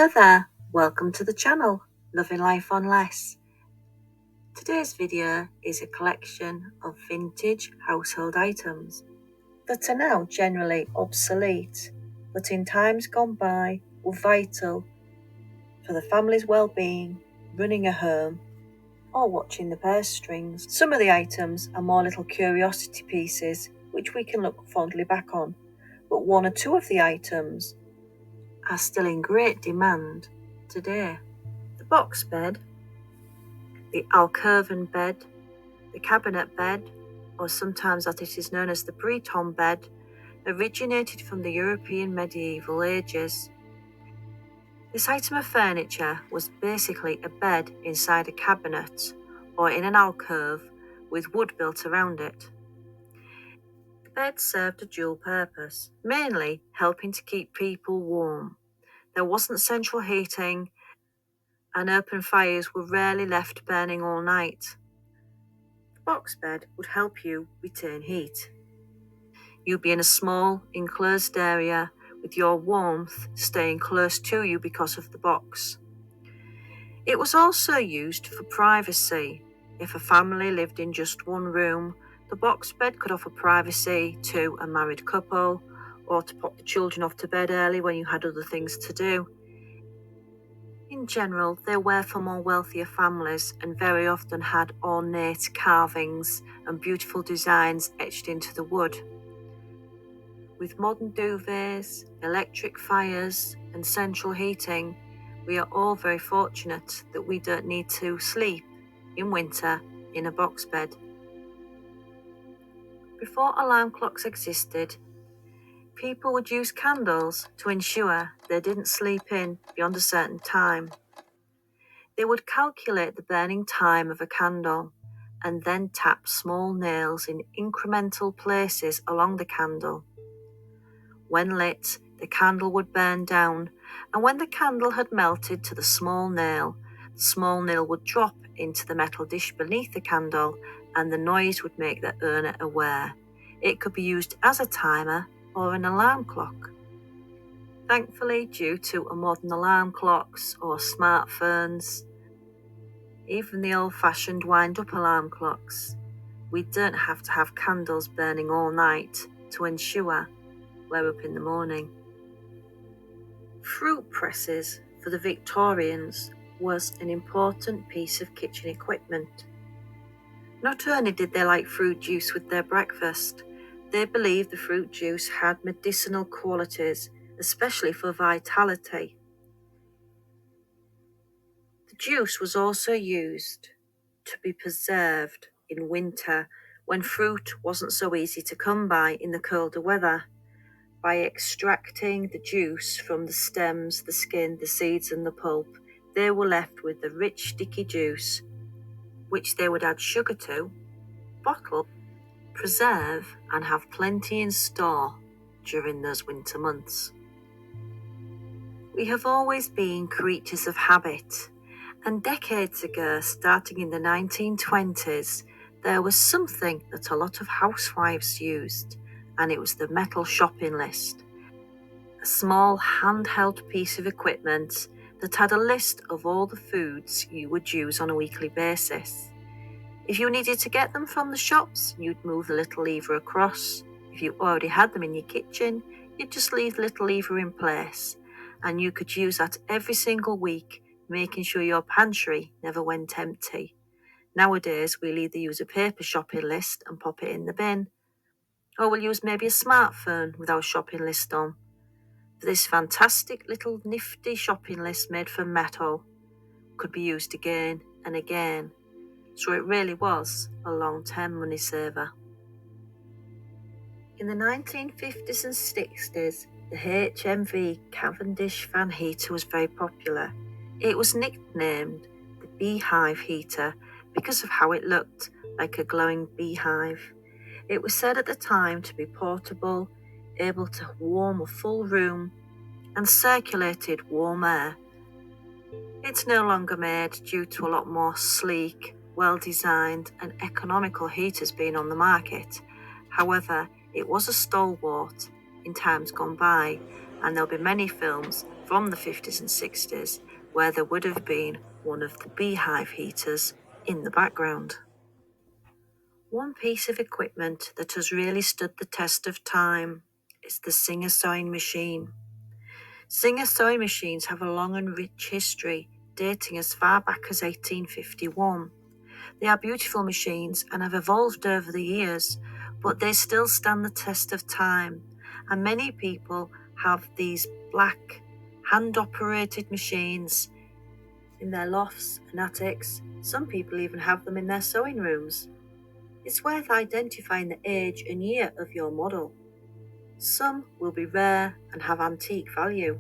Hello there, welcome to the channel, Loving Life on Less. Today's video is a collection of vintage household items that are now generally obsolete, but in times gone by were vital for the family's well-being, running a home, or watching the purse strings. Some of the items are more little curiosity pieces which we can look fondly back on, but one or two of the items are still in great demand today. The box bed, the alcoven bed, the cabinet bed, or sometimes as it is known as the Breton bed, originated from the European medieval ages. This item of furniture was basically a bed inside a cabinet or in an alcove with wood built around it. The bed served a dual purpose, mainly helping to keep people warm. There wasn't central heating, and open fires were rarely left burning all night. The box bed would help you retain heat. You'd be in a small, enclosed area with your warmth staying close to you because of the box. It was also used for privacy. If a family lived in just one room, the box bed could offer privacy to a married couple or to put the children off to bed early when you had other things to do. In general, they were for more wealthier families and very often had ornate carvings and beautiful designs etched into the wood. With modern duvets, electric fires, and central heating, we are all very fortunate that we don't need to sleep in winter in a box bed. Before alarm clocks existed, people would use candles to ensure they didn't sleep in beyond a certain time. They would calculate the burning time of a candle and then tap small nails in incremental places along the candle. When lit, the candle would burn down, and when the candle had melted to the small nail would drop into the metal dish beneath the candle, and the noise would make the owner aware. It could be used as a timer or an alarm clock. Thankfully, due to modern alarm clocks or smartphones, even the old-fashioned wind-up alarm clocks, we don't have to have candles burning all night to ensure we're up in the morning. Fruit presses for the Victorians was an important piece of kitchen equipment. Not only did they like fruit juice with their breakfast, they believed the fruit juice had medicinal qualities, especially for vitality. The juice was also used to be preserved in winter when fruit wasn't so easy to come by in the colder weather. By extracting the juice from the stems, the skin, the seeds and the pulp, they were left with the rich sticky juice, which they would add sugar to, bottle, preserve and have plenty in store during those winter months. We have always been creatures of habit, and decades ago, starting in the 1920s, there was something that a lot of housewives used, and it was the metal shopping list. A small handheld piece of equipment that had a list of all the foods you would use on a weekly basis. If you needed to get them from the shops, you'd move the little lever across. If you already had them in your kitchen, you'd just leave the little lever in place, and you could use that every single week, making sure your pantry never went empty. Nowadays, we'll either use a paper shopping list and pop it in the bin, or we'll use maybe a smartphone with our shopping list on. This fantastic little nifty shopping list made from metal could be used again and again, so it really was a long-term money saver. In the 1950s and 60s, the HMV Cavendish fan heater was very popular. It was nicknamed the Beehive Heater because of how it looked like a glowing beehive. It was said at the time to be portable, able to warm a full room, and circulated warm air. It's no longer made due to a lot more sleek, well-designed and economical heaters being on the market. However, it was a stalwart in times gone by, and there'll be many films from the 50s and 60s, where there would have been one of the Beehive heaters in the background. One piece of equipment that has really stood the test of time is the Singer sewing machine. Singer sewing machines have a long and rich history, dating as far back as 1851. They are beautiful machines and have evolved over the years, but they still stand the test of time, and many people have these black, hand-operated machines in their lofts and attics. Some people even have them in their sewing rooms. It's worth identifying the age and year of your model. Some will be rare and have antique value.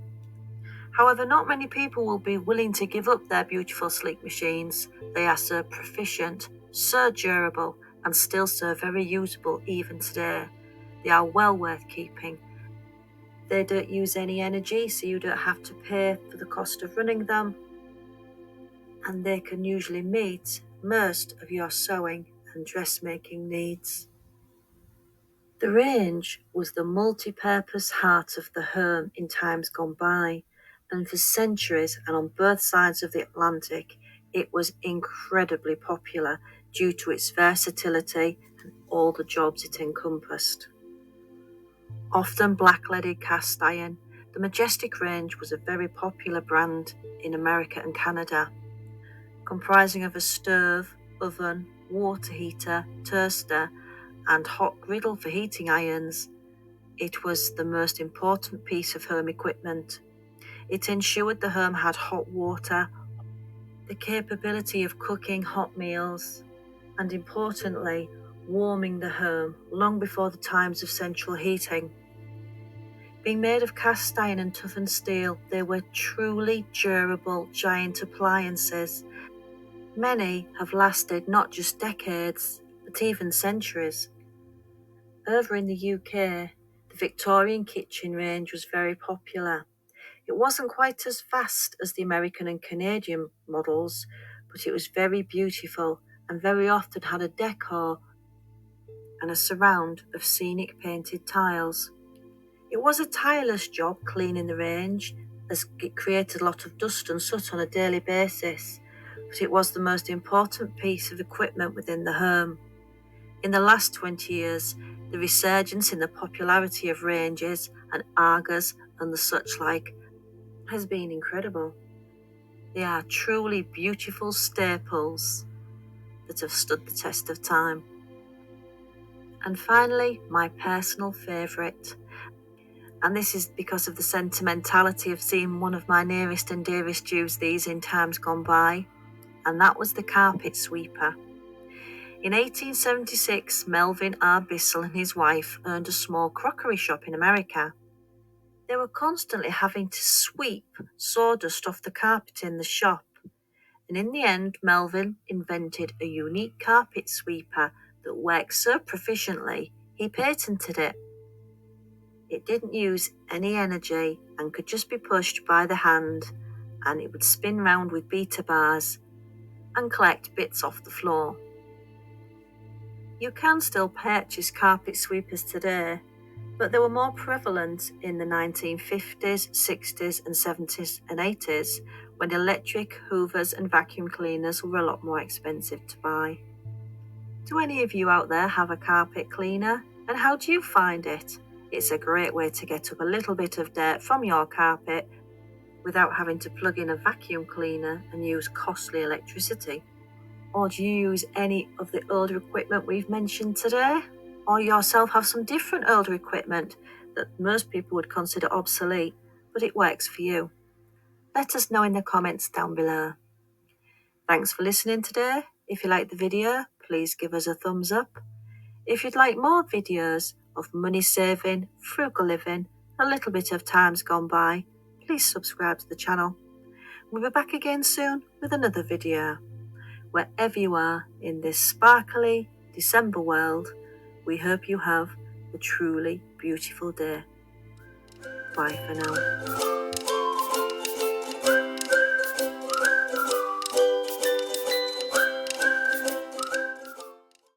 However, not many people will be willing to give up their beautiful sleek machines. They are so proficient, so durable, and still so very usable even today. They are well worth keeping. They don't use any energy, so you don't have to pay for the cost of running them, and they can usually meet most of your sewing and dressmaking needs. The range was the multi-purpose heart of the home in times gone by, and for centuries and on both sides of the Atlantic, it was incredibly popular due to its versatility and all the jobs it encompassed. Often black-leaded cast iron, the Majestic Range was a very popular brand in America and Canada, comprising of a stove, oven, water heater, toaster, and hot griddle for heating irons. It was the most important piece of home equipment. It ensured the home had hot water, the capability of cooking hot meals, and importantly, warming the home long before the times of central heating. Being made of cast iron and toughened steel, they were truly durable giant appliances. Many have lasted not just decades, but even centuries. Over in the UK, the Victorian kitchen range was very popular. It wasn't quite as fast as the American and Canadian models, but it was very beautiful and very often had a decor and a surround of scenic painted tiles. It was a tireless job cleaning the range, as it created a lot of dust and soot on a daily basis, but it was the most important piece of equipment within the home. In the last 20 years, the resurgence in the popularity of ranges and Argas and the such like has been incredible. They are truly beautiful staples that have stood the test of time. And finally, my personal favourite. And this is because of the sentimentality of seeing one of my nearest and dearest use these in times gone by, and that was the carpet sweeper. In 1876, Melvin R. Bissell and his wife owned a small crockery shop in America. They were constantly having to sweep sawdust off the carpet in the shop, and in the end, Melvin invented a unique carpet sweeper that worked so proficiently, he patented it. It didn't use any energy and could just be pushed by the hand, and it would spin round with beater bars and collect bits off the floor. You can still purchase carpet sweepers today, but they were more prevalent in the 1950s, 60s and 70s and 80s, when electric hoovers and vacuum cleaners were a lot more expensive to buy. Do any of you out there have a carpet cleaner, and how do you find it? It's a great way to get up a little bit of dirt from your carpet without having to plug in a vacuum cleaner and use costly electricity. Or do you use any of the older equipment we've mentioned today? Or yourself have some different older equipment that most people would consider obsolete, but it works for you? Let us know in the comments down below. Thanks for listening today. If you liked the video, please give us a thumbs up. If you'd like more videos of money saving, frugal living, a little bit of times gone by, please subscribe to the channel. We'll be back again soon with another video. Wherever you are in this sparkly December world, we hope you have a truly beautiful day. Bye for now.